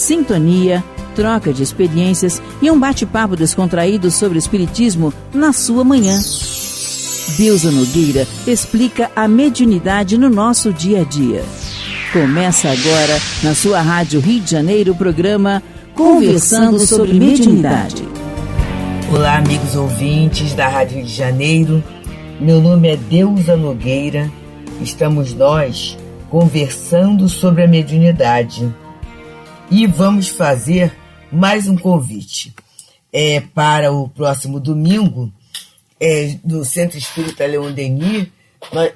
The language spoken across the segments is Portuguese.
sintonia, troca de experiências e um bate-papo descontraído sobre o espiritismo na sua manhã. Deusa Nogueira explica a mediunidade no nosso dia a dia. Começa agora, na sua Rádio Rio de Janeiro, o programa Conversando sobre Mediunidade. Olá, amigos ouvintes da Rádio Rio de Janeiro. Meu nome é Deusa Nogueira. Estamos nós conversando sobre a mediunidade. E vamos fazer mais um convite para o próximo domingo, do Centro Espírita Leon Denis,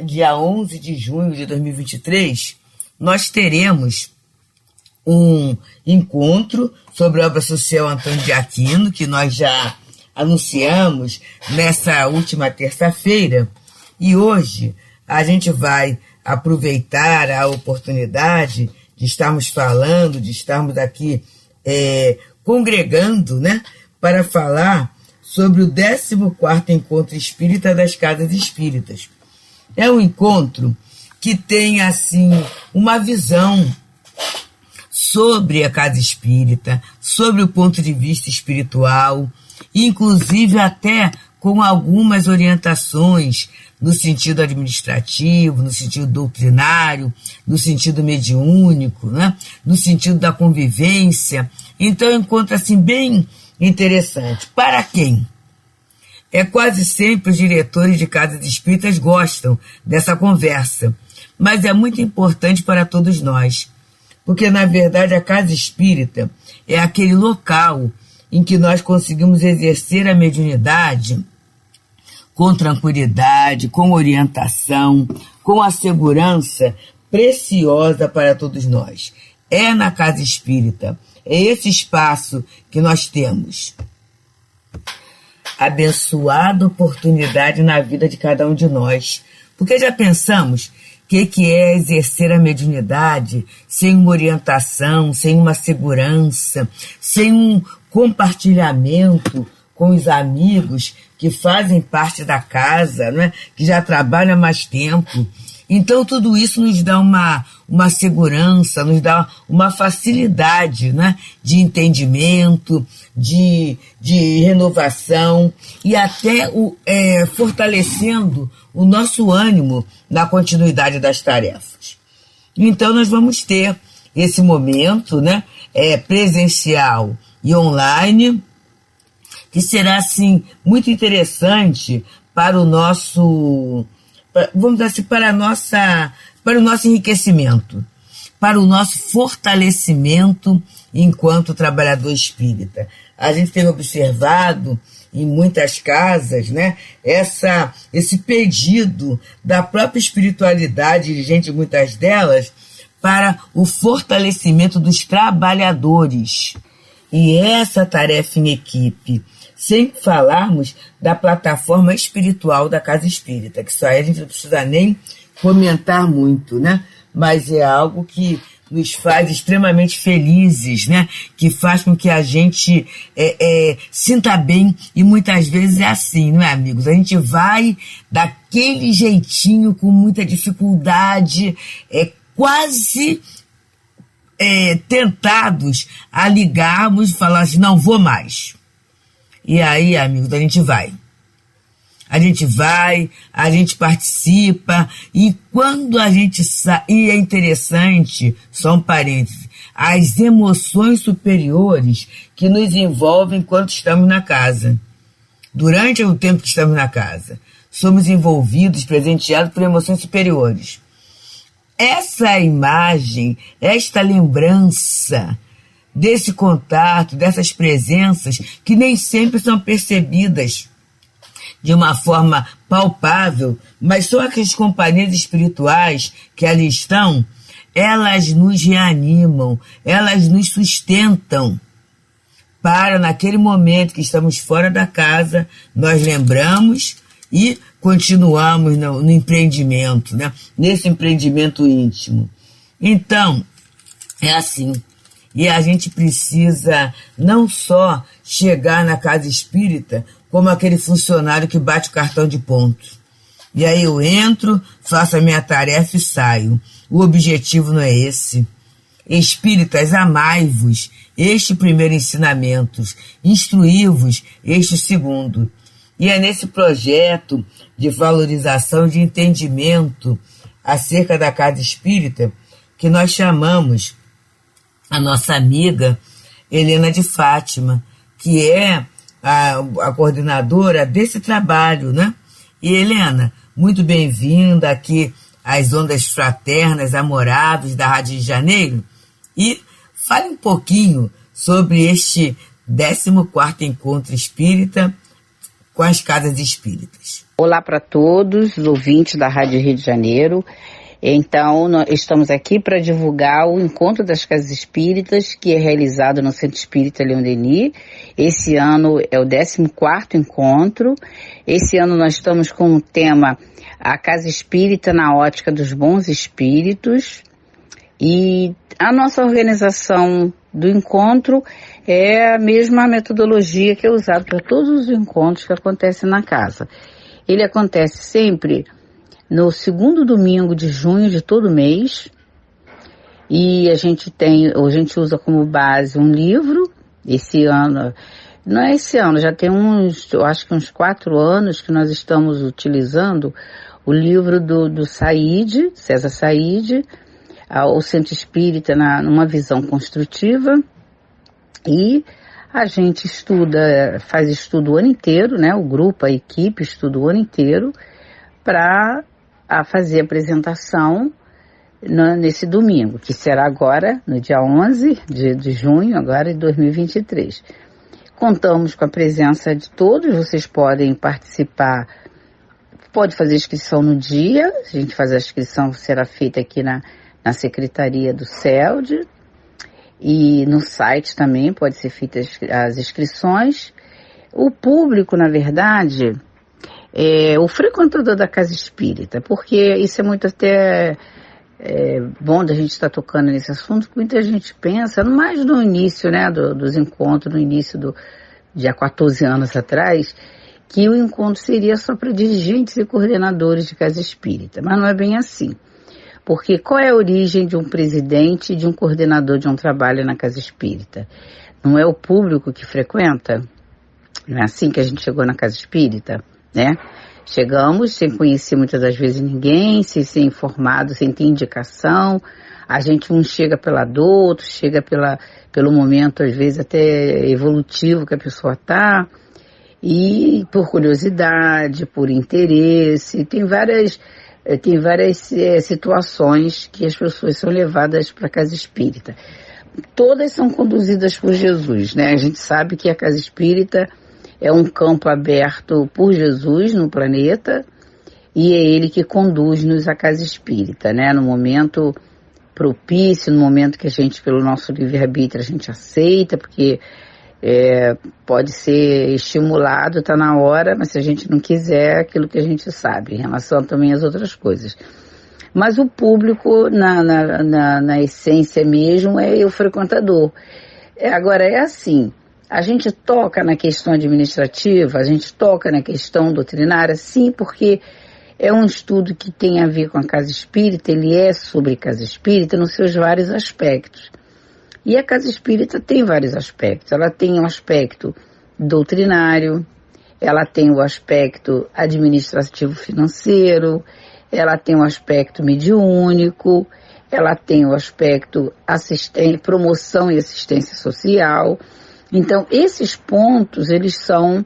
dia 11 de junho de 2023, nós teremos um encontro sobre a obra social Antônio de Aquino, que nós já anunciamos nessa última terça-feira, e hoje a gente vai aproveitar a oportunidade de estarmos falando, de estarmos aqui congregando, né, para falar sobre o 14º Encontro Espírita das Casas Espíritas. É um encontro que tem, assim, uma visão sobre a casa espírita, sobre o ponto de vista espiritual, inclusive até com algumas orientações no sentido administrativo, no sentido doutrinário, no sentido mediúnico, né? No sentido da convivência. Então, eu encontro assim bem interessante. Para quem? Quase sempre os diretores de casas espíritas gostam dessa conversa, mas é muito importante para todos nós, porque, na verdade, a casa espírita é aquele local em que nós conseguimos exercer a mediunidade com tranquilidade, com orientação, com a segurança preciosa para todos nós. É na casa espírita, é esse espaço que nós temos. Abençoada oportunidade na vida de cada um de nós. Porque já pensamos que é exercer a mediunidade sem uma orientação, sem uma segurança, sem um compartilhamento com os amigos que fazem parte da casa, né? Que já trabalham há mais tempo. Então, tudo isso nos dá uma segurança, nos dá uma facilidade, né? De entendimento, de renovação e até fortalecendo o nosso ânimo na continuidade das tarefas. Então, nós vamos ter esse momento, né? Presencial e online, que será, assim, muito interessante para o nosso, vamos dizer assim, para o nosso enriquecimento, para o nosso fortalecimento enquanto trabalhador espírita. A gente tem observado em muitas casas, né, esse pedido da própria espiritualidade dirigente, muitas delas, para o fortalecimento dos trabalhadores. E essa tarefa em equipe, sem falarmos da plataforma espiritual da Casa Espírita, que só aí a gente não precisa nem comentar muito, né? Mas é algo que nos faz extremamente felizes, né? Que faz com que a gente sinta bem, e muitas vezes é assim, não é, amigos? A gente vai daquele jeitinho, com muita dificuldade, quase tentados a ligarmos e falar assim, não vou mais. E aí, amigos, a gente vai. A gente participa, e quando a gente sai, e é interessante, só um parêntese, as emoções superiores que nos envolvem enquanto estamos na casa. Durante o tempo que estamos na casa, somos envolvidos, presenteados por emoções superiores. Essa imagem, esta lembrança desse contato, dessas presenças, que nem sempre são percebidas de uma forma palpável, mas só aqueles companheiros espirituais que ali estão, elas nos reanimam, elas nos sustentam para, naquele momento que estamos fora da casa, nós lembramos e continuamos no empreendimento, né? Nesse empreendimento íntimo. Então, é assim. E a gente precisa não só chegar na casa espírita como aquele funcionário que bate o cartão de ponto. E aí eu entro, faço a minha tarefa e saio. O objetivo não é esse. Espíritas, amai-vos, este primeiro ensinamento, instruí-vos, este segundo. E é nesse projeto de valorização, de entendimento acerca da casa espírita que nós chamamos a nossa amiga Helena de Fátima, que é a coordenadora desse trabalho, né? E Helena, muito bem-vinda aqui às ondas fraternas, amoráveis da Rádio de Janeiro, e fale um pouquinho sobre este 14º Encontro Espírita com as Casas Espíritas. Olá para todos os ouvintes da Rádio Rio de Janeiro. Então, nós estamos aqui para divulgar o Encontro das Casas Espíritas, que é realizado no Centro Espírita Leon Denis. Esse ano é o 14º encontro. Esse ano nós estamos com o tema A Casa Espírita na Ótica dos Bons Espíritos. E a nossa organização do encontro é a mesma metodologia que é usada para todos os encontros que acontecem na casa. Ele acontece sempre no segundo domingo de junho de todo mês, e a gente usa como base um livro. Esse ano, não é esse ano, já tem acho que uns 4 anos que nós estamos utilizando o livro do Said, César Said, o Centro Espírita numa visão construtiva, e a gente faz estudo o ano inteiro, né? O grupo, a equipe estuda o ano inteiro para fazer a apresentação nesse domingo, que será agora no dia 11 de junho, agora de 2023. Contamos com a presença de todos, vocês podem participar, pode fazer inscrição no dia, a gente faz a inscrição, será feita aqui na Secretaria do CELD, e no site também pode ser feitas as inscrições. O público, na verdade, é o frequentador da casa espírita, porque isso é muito até bom da gente estar tocando nesse assunto, porque muita gente pensa, mais no início, né, dos encontros, no início de há 14 anos atrás, que o encontro seria só para dirigentes e coordenadores de casa espírita, mas não é bem assim. Porque qual é a origem de um presidente e de um coordenador de um trabalho na casa espírita? Não é o público que frequenta? Não é assim que a gente chegou na casa espírita, né? Chegamos sem conhecer muitas das vezes ninguém, sem ser informado, sem ter indicação. A gente chega pela dor, outro chega pelo momento, às vezes até evolutivo que a pessoa está, e por curiosidade, por interesse. Tem várias situações que as pessoas são levadas para a casa espírita. Todas são conduzidas por Jesus, né? A gente sabe que a casa espírita é um campo aberto por Jesus no planeta, e é ele que conduz-nos à casa espírita, né? No momento propício, no momento que a gente, pelo nosso livre-arbítrio, a gente aceita, porque pode ser estimulado, está na hora, mas se a gente não quiser, é aquilo que a gente sabe, em relação também às outras coisas. Mas o público, na essência mesmo, é o frequentador. Agora, é assim, a gente toca na questão administrativa, a gente toca na questão doutrinária, sim, porque é um estudo que tem a ver com a casa espírita, ele é sobre casa espírita nos seus vários aspectos. E a casa espírita tem vários aspectos. Ela tem um aspecto doutrinário, ela tem o aspecto administrativo-financeiro, ela tem o aspecto mediúnico, ela tem o aspecto promoção e assistência social. Então, esses pontos, eles são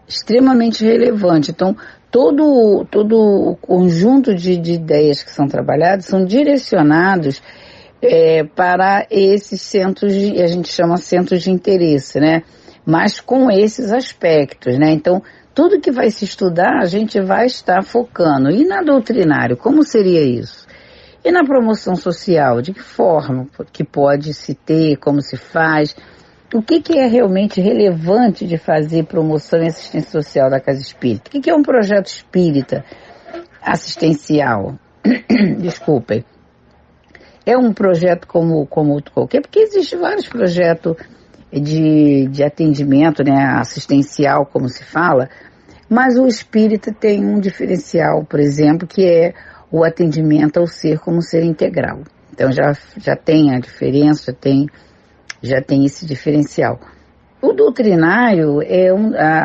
extremamente relevantes. Então, todo o conjunto de ideias que são trabalhadas são direcionados para esses centros, a gente chama centros de interesse, né? Mas com esses aspectos, né? Então, tudo que vai se estudar, a gente vai estar focando. E na doutrinário, como seria isso? E na promoção social, de que forma que pode se ter, como se faz? O que é realmente relevante de fazer promoção e assistência social da casa espírita? O que é um projeto espírita assistencial? Desculpem. É um projeto como outro qualquer, porque existem vários projetos de atendimento, né, assistencial, como se fala, mas o espírita tem um diferencial, por exemplo, que é o atendimento ao ser como ser integral. Então já tem a diferença, já tem esse diferencial. O doutrinário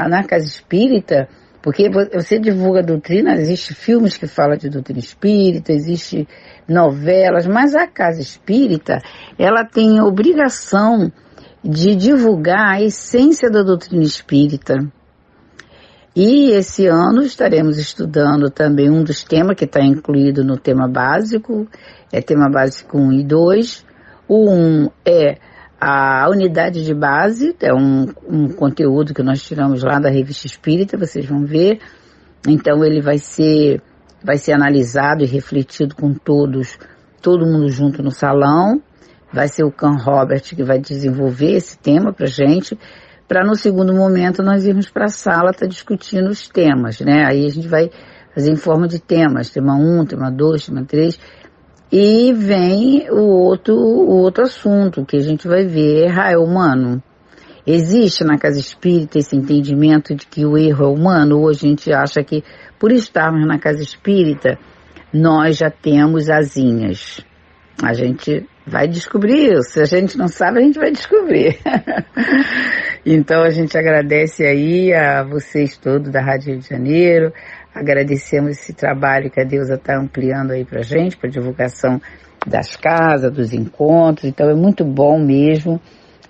na casa espírita, porque você divulga a doutrina, existem filmes que falam de doutrina espírita, existem novelas, mas a casa espírita, ela tem a obrigação de divulgar a essência da doutrina espírita. E esse ano estaremos estudando também um dos temas que está incluído no tema básico, tema básico 1 e 2. O 1 é a unidade de base, é um conteúdo que nós tiramos lá da Revista Espírita, vocês vão ver. Então ele vai ser analisado e refletido com todo mundo junto no salão. Vai ser o Can Robert que vai desenvolver esse tema para a gente, para no segundo momento nós irmos para a sala estar discutindo os temas, né? Aí a gente vai fazer em forma de temas, tema 1, tema 2, tema 3, e vem o outro assunto que a gente vai ver, é humano. Existe na casa espírita esse entendimento de que o erro é humano? Hoje a gente acha que por estarmos na casa espírita, nós já temos asinhas. A gente vai descobrir isso. Se a gente não sabe, a gente vai descobrir. Então a gente agradece aí a vocês todos da Rádio Rio de Janeiro, agradecemos esse trabalho que a Deusa está ampliando aí pra gente, para divulgação das casas, dos encontros. Então é muito bom mesmo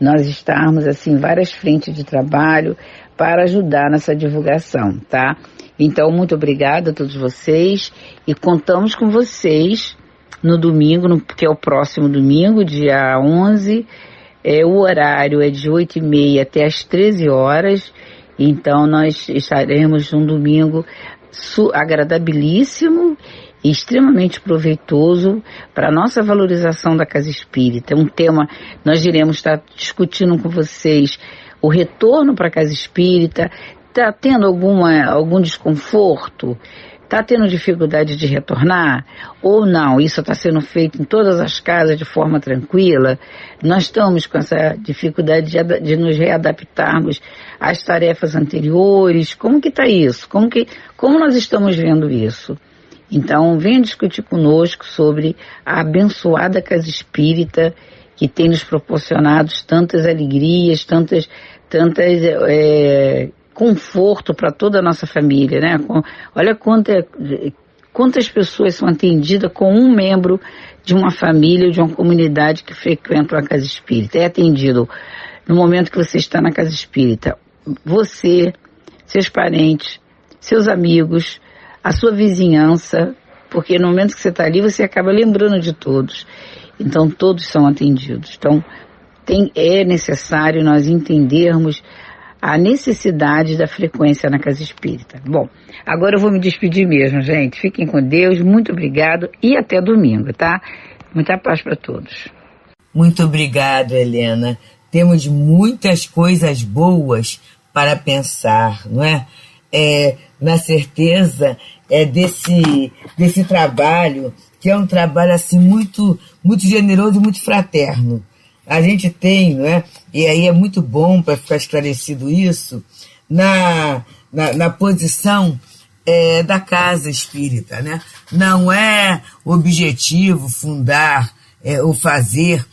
nós estarmos assim em várias frentes de trabalho para ajudar nessa divulgação, tá? Então muito obrigada a todos vocês e contamos com vocês no domingo, que é o próximo domingo, dia 11, o horário é de 8h30 até as 13 horas, então nós estaremos num domingo agradabilíssimo e extremamente proveitoso para a nossa valorização da casa espírita. É um tema, nós iremos estar discutindo com vocês o retorno para a casa espírita. Está tendo algum desconforto? Está tendo dificuldade de retornar? Ou não? Isso está sendo feito em todas as casas de forma tranquila? Nós estamos com essa dificuldade de nos readaptarmos às tarefas anteriores? Como que está isso? Como nós estamos vendo isso? Então, venha discutir conosco sobre a abençoada casa espírita que tem nos proporcionado tantas alegrias, tantas conforto para toda a nossa família, né? Olha quantas pessoas são atendidas com um membro de uma família ou de uma comunidade que frequenta a casa espírita. É atendido no momento que você está na casa espírita. Você, seus parentes, seus amigos, a sua vizinhança, porque no momento que você está ali você acaba lembrando de todos. Então todos são atendidos. Então é necessário nós entendermos a necessidade da frequência na casa espírita. Bom, agora eu vou me despedir mesmo, gente. Fiquem com Deus, muito obrigado e até domingo, tá? Muita paz para todos. Muito obrigado, Helena. Temos muitas coisas boas para pensar, não é? Na certeza desse trabalho, que é um trabalho assim muito, muito generoso e muito fraterno. A gente tem, não é? E aí é muito bom para ficar esclarecido isso, na posição da casa espírita, né? Não é objetivo fundar ou fazer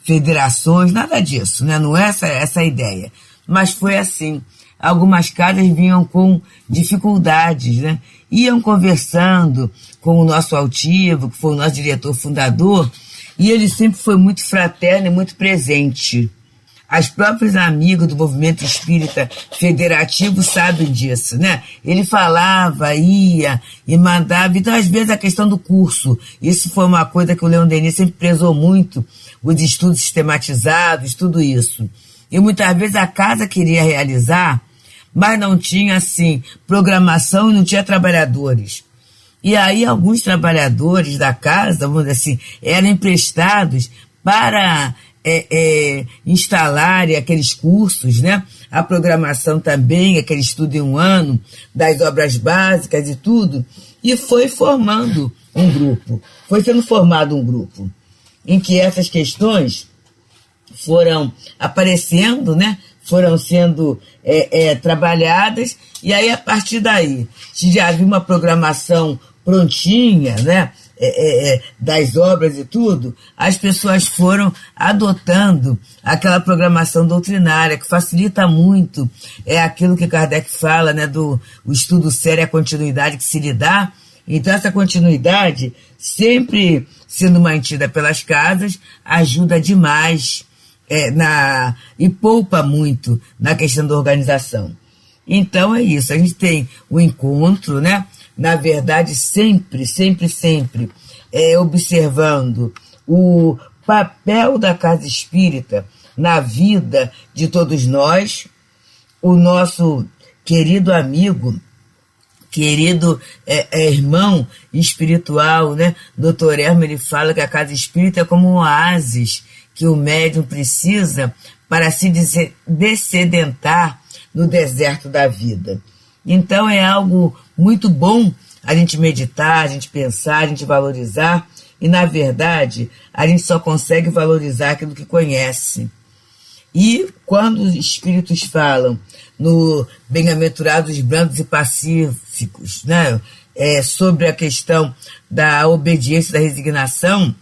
federações, nada disso, né? Não é essa a ideia. Mas foi assim. Algumas casas vinham com dificuldades, né? Iam conversando com o nosso altivo, que foi o nosso diretor fundador, e ele sempre foi muito fraterno e muito presente. As próprias amigas do movimento espírita federativo sabem disso, né? Ele falava, ia e mandava. Então, às vezes, a questão do curso, isso foi uma coisa que o Leon Denis sempre prezou muito, os estudos sistematizados, tudo isso. E muitas vezes a casa queria realizar, mas não tinha, assim, programação e não tinha trabalhadores. E aí alguns trabalhadores da casa, vamos dizer assim, eram emprestados para instalarem aqueles cursos, né? A programação também, aquele estudo em um ano, das obras básicas e tudo. E foi formando um grupo, foi sendo formado um grupo, em que essas questões foram aparecendo, né? Foram sendo trabalhadas, e aí a partir daí, se já havia uma programação prontinha, né? das obras e tudo, as pessoas foram adotando aquela programação doutrinária que facilita muito aquilo que Kardec fala, né, do o estudo sério, a continuidade que se lhe dá. Então essa continuidade, sempre sendo mantida pelas casas, ajuda demais e poupa muito na questão da organização. Então é isso, a gente tem o encontro, né? Na verdade, sempre, observando o papel da casa espírita na vida de todos nós. O nosso querido amigo, querido irmão espiritual, né? Dr. Hermo, ele fala que a casa espírita é como um oásis que o médium precisa para se dessedentar no deserto da vida. Então é algo muito bom a gente meditar, a gente pensar, a gente valorizar, e na verdade a gente só consegue valorizar aquilo que conhece. E quando os espíritos falam no Bem-aventurados brandos e pacíficos, né, sobre a questão da obediência e da resignação,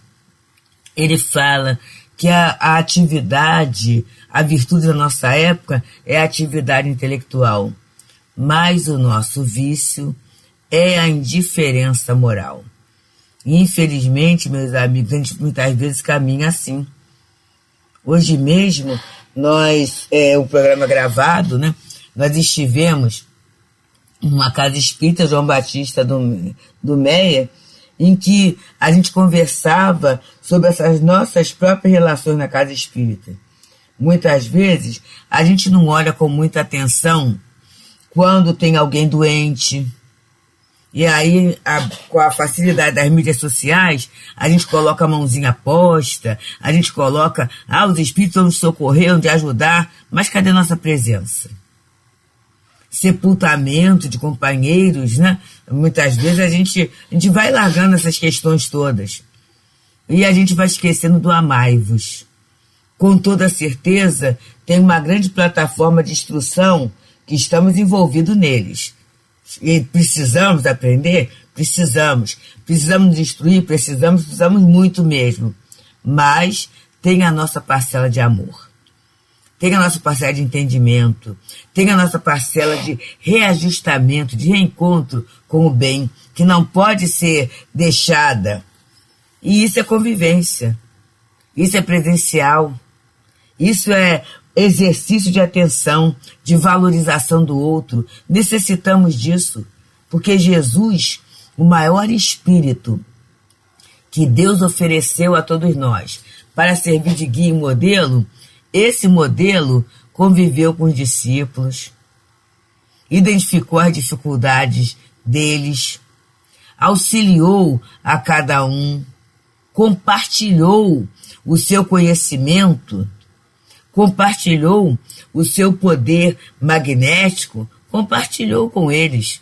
ele fala que a atividade, a virtude da nossa época é a atividade intelectual, mas o nosso vício é a indiferença moral. E, infelizmente, meus amigos, a gente muitas vezes caminha assim. Hoje mesmo, o programa gravado, né, nós estivemos numa casa espírita, João Batista do Meia, em que a gente conversava sobre essas nossas próprias relações na casa espírita. Muitas vezes, a gente não olha com muita atenção quando tem alguém doente. E aí, com a facilidade das mídias sociais, a gente coloca a mãozinha posta, a gente coloca, os espíritos vão nos socorrer, vão nos ajudar, mas cadê nossa presença? Sepultamento de companheiros, né? Muitas vezes a gente vai largando essas questões todas. E a gente vai esquecendo do amai-vos. Com toda certeza, tem uma grande plataforma de instrução que estamos envolvidos neles. E precisamos aprender? Precisamos. Precisamos nos instruir? Precisamos muito mesmo. Mas tem a nossa parcela de amor. Tem a nossa parcela de entendimento, tem a nossa parcela de reajustamento, de reencontro com o bem, que não pode ser deixada. E isso é convivência, isso é presencial, isso é exercício de atenção, de valorização do outro. Necessitamos disso, porque Jesus, o maior espírito que Deus ofereceu a todos nós para servir de guia e modelo, esse modelo conviveu com os discípulos, identificou as dificuldades deles, auxiliou a cada um, compartilhou o seu conhecimento, compartilhou o seu poder magnético, compartilhou com eles.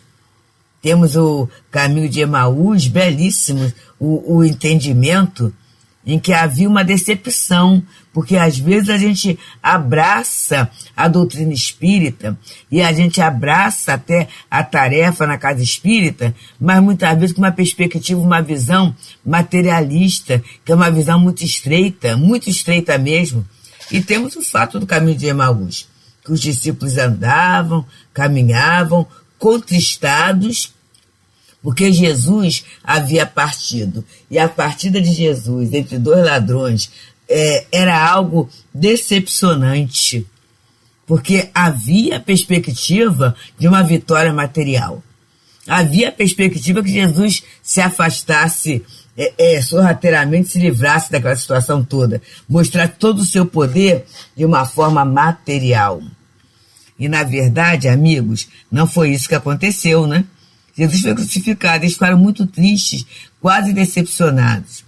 Temos o caminho de Emaús, belíssimo, o entendimento, em que havia uma decepção, porque às vezes a gente abraça a doutrina espírita e a gente abraça até a tarefa na casa espírita, mas muitas vezes com uma perspectiva, uma visão materialista, que é uma visão muito estreita mesmo. E temos o fato do caminho de Emaús, que os discípulos andavam, caminhavam, contristados, porque Jesus havia partido. E a partida de Jesus entre dois ladrões era algo decepcionante, porque havia a perspectiva de uma vitória material. Havia a perspectiva que Jesus se afastasse sorrateiramente, se livrasse daquela situação toda, mostrar todo o seu poder de uma forma material. E, na verdade, amigos, não foi isso que aconteceu, né? Jesus foi crucificado, eles ficaram muito tristes, quase decepcionados.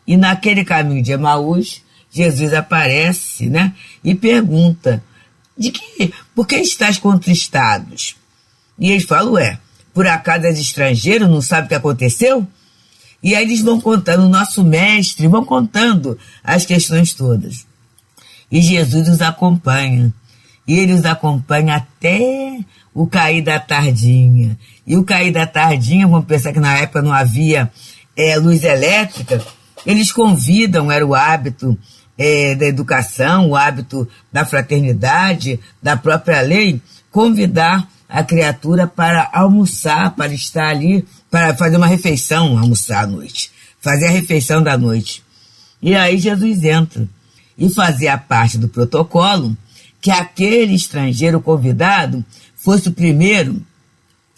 E naquele caminho de Emaús, Jesus aparece, né, e pergunta, por que estáis contristados? E eles falam, por acaso és estrangeiro, não sabe o que aconteceu? E aí eles vão contando, o nosso mestre, vão contando as questões todas. E Jesus os acompanha. E ele os acompanha até o cair da tardinha. E o cair da tardinha, vamos pensar que na época não havia luz elétrica, eles convidam, era o hábito da educação, o hábito da fraternidade, da própria lei, convidar a criatura para almoçar, para estar ali, para fazer uma refeição, almoçar à noite, fazer a refeição da noite. E aí Jesus entra e fazia parte do protocolo que aquele estrangeiro convidado fosse o primeiro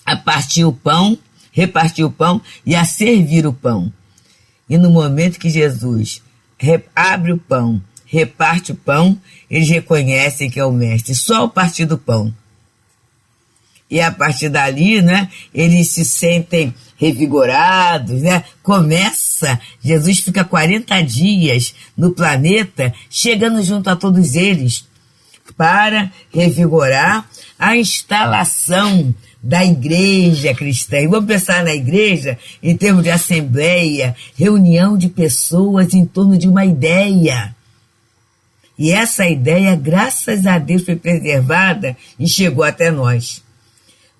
a partir o pão, repartir o pão e a servir o pão. E no momento que Jesus abre o pão, reparte o pão, eles reconhecem que é o mestre, só ao partir do pão. E a partir dali, né, eles se sentem revigorados, né? Jesus fica 40 dias no planeta, chegando junto a todos eles, para revigorar a instalação da igreja cristã. E vamos pensar na igreja em termos de assembleia, reunião de pessoas em torno de uma ideia. E essa ideia, graças a Deus, foi preservada e chegou até nós.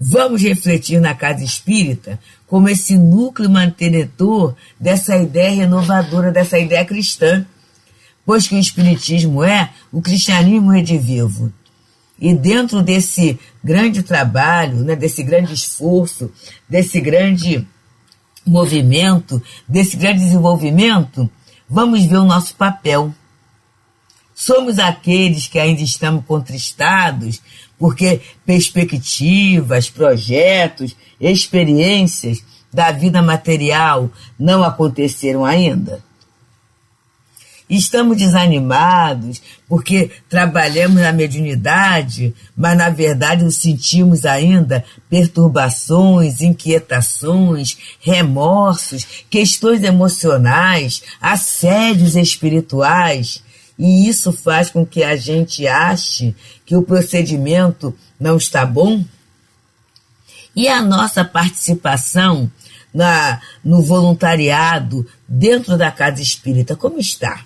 Vamos refletir na casa espírita como esse núcleo mantenedor dessa ideia renovadora, dessa ideia cristã. Pois que o espiritismo o cristianismo redivivo. E dentro desse grande trabalho, né, desse grande esforço, desse grande movimento, desse grande desenvolvimento, vamos ver o nosso papel. Somos aqueles que ainda estamos contristados porque perspectivas, projetos, experiências da vida material não aconteceram ainda? Estamos desanimados porque trabalhamos na mediunidade, mas na verdade nos sentimos ainda perturbações, inquietações, remorsos, questões emocionais, assédios espirituais. E isso faz com que a gente ache que o procedimento não está bom? E a nossa participação no voluntariado dentro da casa espírita, como está?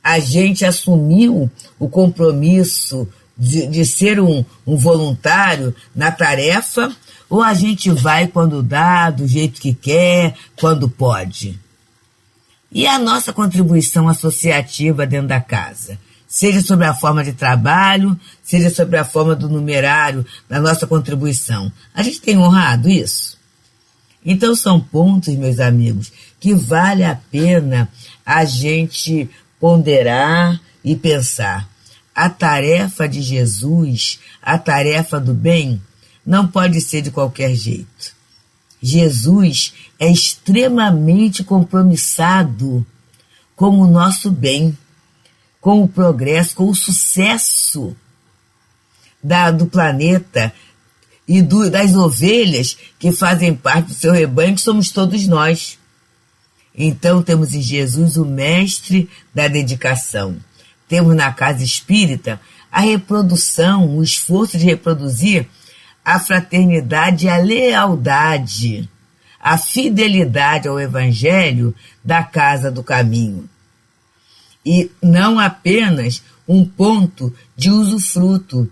A gente assumiu o compromisso de ser um voluntário na tarefa, ou a gente vai quando dá, do jeito que quer, quando pode? E a nossa contribuição associativa dentro da casa? Seja sobre a forma de trabalho, seja sobre a forma do numerário da nossa contribuição. A gente tem honrado isso? Então são pontos, meus amigos, que vale a pena a gente ponderar e pensar. A tarefa de Jesus, a tarefa do bem, não pode ser de qualquer jeito. Jesus é extremamente compromissado com o nosso bem, com o progresso, com o sucesso do planeta e das ovelhas que fazem parte do seu rebanho, que somos todos nós. Então temos em Jesus o mestre da dedicação. Temos na casa espírita a reprodução, o esforço de reproduzir a fraternidade e a lealdade, a fidelidade ao Evangelho da Casa do Caminho. E não apenas um ponto de usufruto,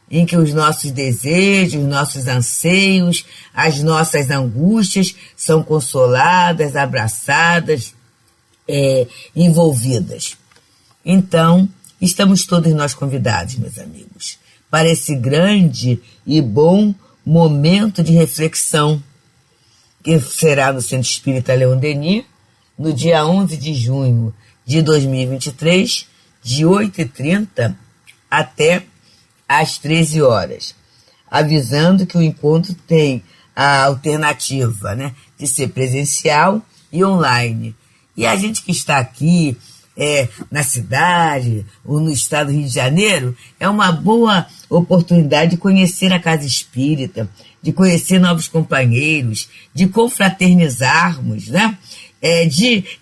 em que os nossos desejos, os nossos anseios, as nossas angústias são consoladas, abraçadas, envolvidas. Então, estamos todos nós convidados, meus amigos, para esse grande e bom momento de reflexão, que será no Centro Espírita Leon Denis, no dia 11 de junho de 2023, de 8h30 até às 13 horas. Avisando que o encontro tem a alternativa, né, de ser presencial e online. E a gente que está aqui na cidade ou no estado do Rio de Janeiro, é uma boa oportunidade de conhecer a casa espírita, de conhecer novos companheiros, de confraternizarmos, né?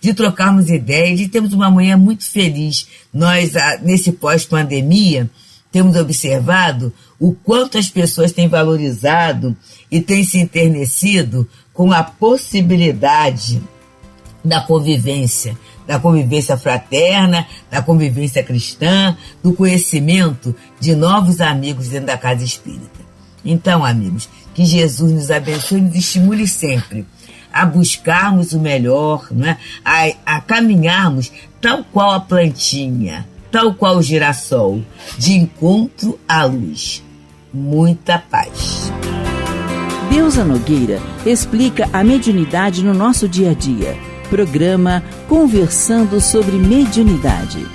De trocarmos ideias, de termos uma manhã muito feliz. Nós, nesse pós-pandemia, temos observado o quanto as pessoas têm valorizado e têm se enternecido com a possibilidade da convivência fraterna, da convivência cristã, do conhecimento de novos amigos dentro da casa espírita. Então, amigos, que Jesus nos abençoe e nos estimule sempre a buscarmos o melhor, não é? A caminharmos tal qual a plantinha, tal qual o girassol, de encontro à luz. Muita paz. Deusa Nogueira explica a mediunidade no nosso dia a dia. Programa Conversando sobre Mediunidade.